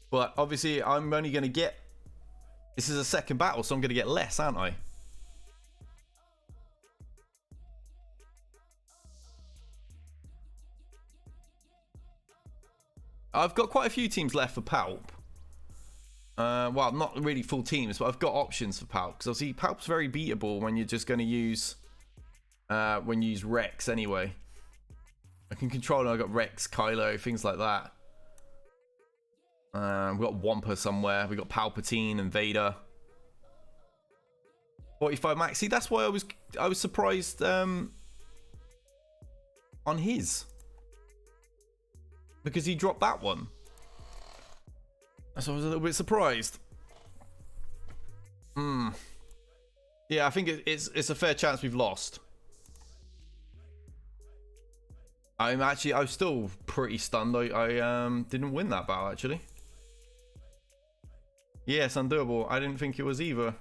But obviously I'm only going to get... This is a second battle, so I'm going to get less, aren't I? I've got quite a few teams left for Palp. Well, not really full teams, but I've got options for Palp. Because obviously Palp's very beatable when you're just going to use... when you use Rex anyway. I can control him. I've got Rex, Kylo, things like that. We've got Wampa somewhere. We've got Palpatine and Vader. 45 max. See, that's why I was surprised on his. Because he dropped that one. So I was a little bit surprised. Yeah, I think it's a fair chance we've lost. I was still pretty stunned. I didn't win that battle, actually. Yes, undoable. I didn't think it was either.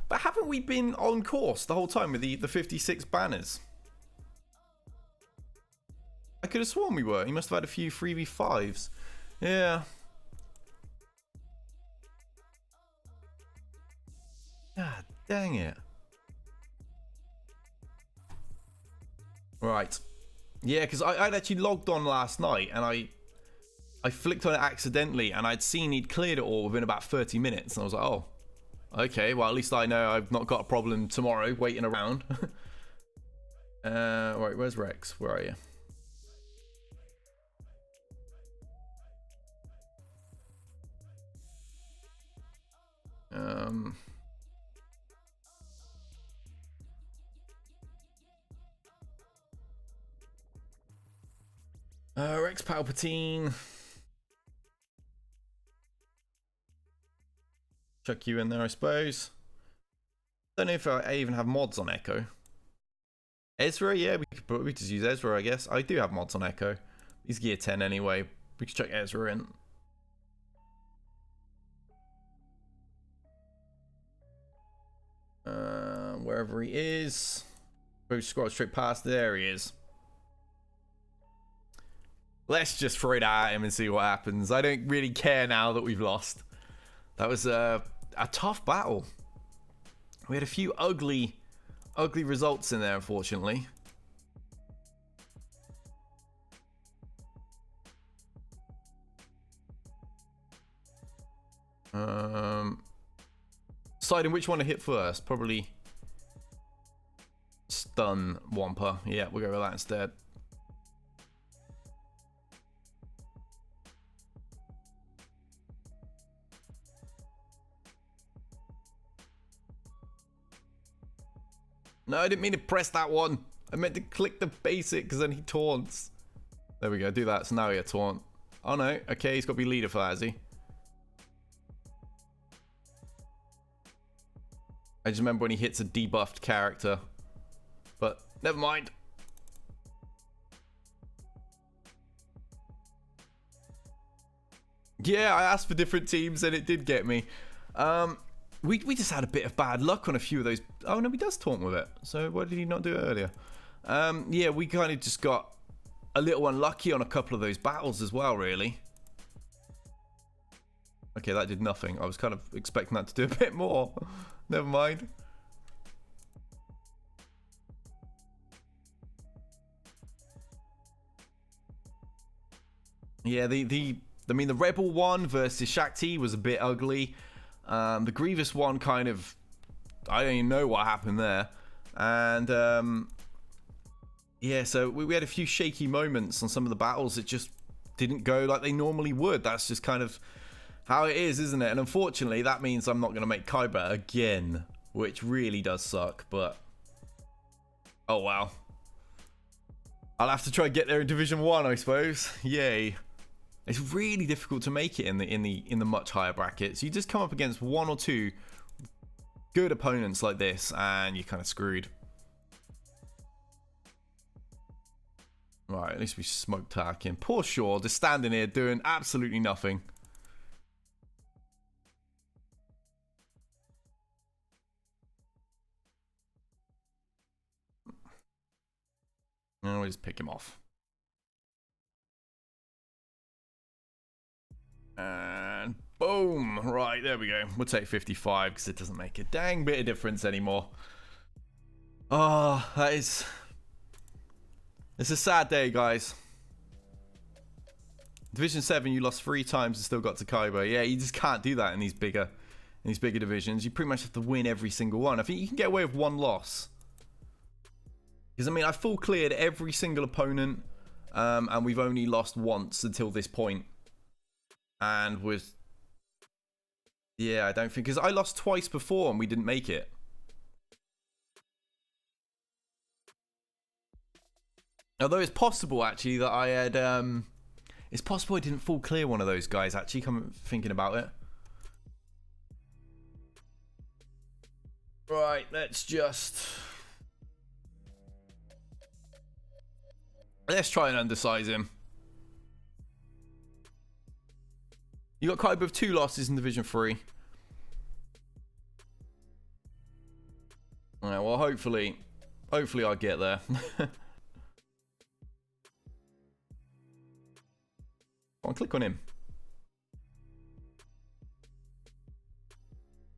But haven't we been on course the whole time with the 56 banners? I could have sworn we were. He must have had a few 3v5s. Yeah. God dang it. Right. Yeah, because I'd actually logged on last night and I flicked on it accidentally and I'd seen he'd cleared it all within about 30 minutes. And I was like, oh, okay, well, at least I know I've not got a problem tomorrow waiting around. Right, where's Rex? Where are you? Rex Palpatine. Chuck you in there, I suppose. Don't know if I even have mods on Echo. Ezra, yeah, we could probably just use Ezra, I guess. I do have mods on Echo. He's gear 10 anyway. We could chuck Ezra in. wherever he is. We'll scroll straight past. There he is. Let's just throw it at him and see what happens. I don't really care now that we've lost. That was a tough battle. We had a few ugly results in there, unfortunately. Deciding which one to hit first. Probably stun Wampa. Yeah, we'll go with that instead. No, I didn't mean to press that one. I meant to click the basic because then he taunts. There we go, do that. So now he a taunt. Oh no, okay, he's got to be leader for that, has he? I just remember when he hits a debuffed character. But never mind. Yeah, I asked for different teams and it did get me. We just had a bit of bad luck on a few of those. Oh no, he does taunt with it. So why did he not do it earlier? Yeah, we kind of just got a little unlucky on a couple of those battles as well, really. Okay, that did nothing. I was kind of expecting that to do a bit more. Never mind. Yeah, I mean, the Rebel one versus Shakti was a bit ugly. The Grievous one kind of, I don't even know what happened there. And yeah, so we had a few shaky moments on some of the battles. It just didn't go like they normally would. That's just kind of how it is, isn't it? And unfortunately, that means I'm not going to make Kaiba again, which really does suck. But oh wow, I'll have to try and get there in Division 1, I suppose. Yay. It's really difficult to make it in the much higher brackets. You just come up against one or two good opponents like this, and you're kind of screwed. Right, at least we smoked Tarkin. Poor Shaw, just standing here doing absolutely nothing. And we'll just pick him off. And boom. Right, there we go. We'll take 55 because it doesn't make a dang bit of difference anymore. Oh, it's a sad day, guys. Division 7, you lost 3 times and still got to Kaiba. Yeah, you just can't do that in these bigger divisions. You pretty much have to win every single one. I think you can get away with 1 loss. Because, I mean, I full cleared every single opponent, and we've only lost once until this point. And with... yeah, I don't think... because I lost twice before and we didn't make it. Although it's possible, actually, that I had... it's possible I didn't full clear one of those guys, actually, come thinking about it. Right, let's just... let's try and undersize him. You got Kaiba with 2 losses in Division 3. Alright, well, hopefully I'll get there. Come on, click on him.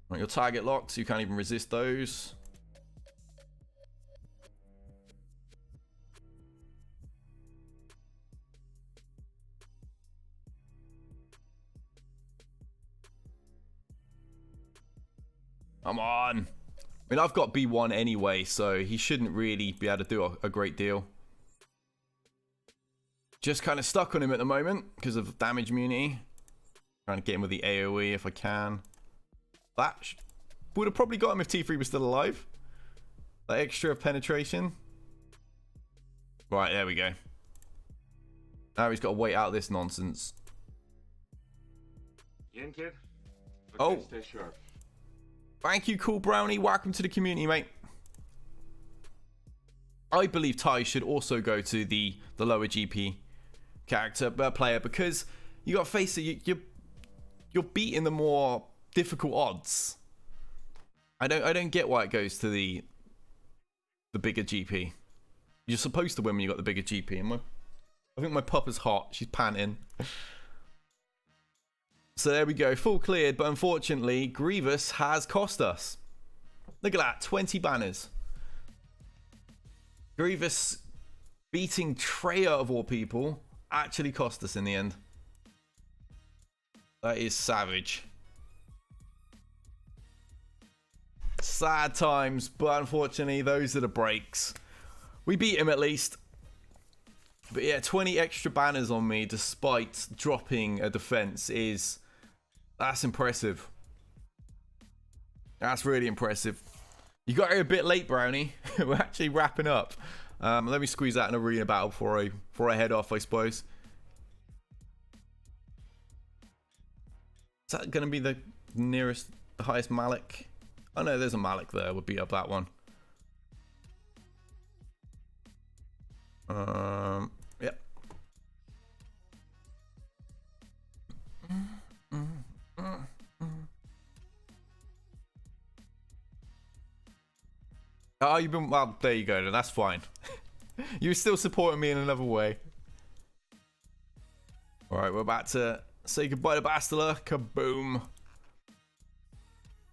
Right, your target locks, so you can't even resist those. Come on. I mean, I've got B1 anyway, so he shouldn't really be able to do a great deal. Just kind of stuck on him at the moment because of damage immunity. Trying to get him with the AoE if I can. That would have probably got him if T3 was still alive. That extra penetration. Right, there we go. Now he's got to wait out this nonsense. You in, kid? Okay, Oh. stay sharp. Thank you, Cool Brownie. Welcome to the community, mate. I believe Tai should also go to the lower GP character player because you got to face it. You're beating the more difficult odds. I don't get why it goes to the the bigger GP. You're supposed to win when you got the bigger GP. And I think my pup is hot. She's panting. So there we go, full cleared, but unfortunately, Grievous has cost us. Look at that, 20 banners. Grievous beating Treya of all people actually cost us in the end. That is savage. Sad times, but unfortunately, those are the breaks. We beat him at least. But yeah, 20 extra banners on me despite dropping a defense is... That's impressive. That's really impressive. You got here a bit late, Brownie. We're actually wrapping up. Let me squeeze out an arena battle before I head off, I suppose. Is that going to be the nearest, the highest Malik? Oh no, there's a Malik there. We'll beat up that one. Yep. Oh, you've been... Well, there you go then. That's fine. You're still supporting me in another way. Alright, we're about to say goodbye to Bastila. Kaboom.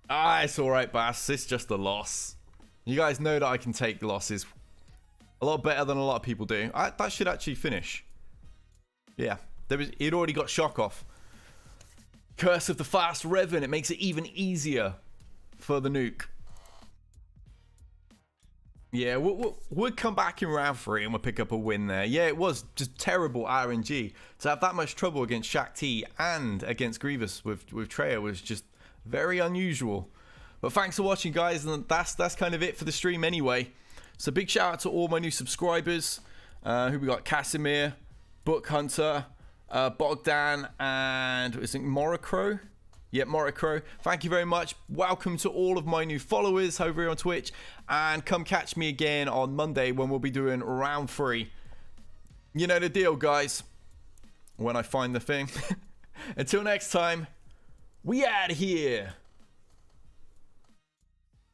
Ah, it's alright, Bast. It's just a loss. You guys know that I can take losses a lot better than a lot of people do. That should actually finish. Yeah. He'd already got shock off. Curse of the Fast Revan. It makes it even easier for the nuke. Yeah, we'll come back in round 3 and we'll pick up a win there. Yeah, it was just terrible RNG. To have that much trouble against Shaq T and against Grievous with Treya was just very unusual. But thanks for watching, guys, and that's kind of it for the stream anyway. So big shout out to all my new subscribers. Who we got? Casimir, Book Hunter, Bogdan, and is it Morocro? Yep, Morocro. Thank you very much. Welcome to all of my new followers over here on Twitch. And come catch me again on Monday when we'll be doing round 3. You know the deal, guys. When I find the thing. Until next time, we out of here.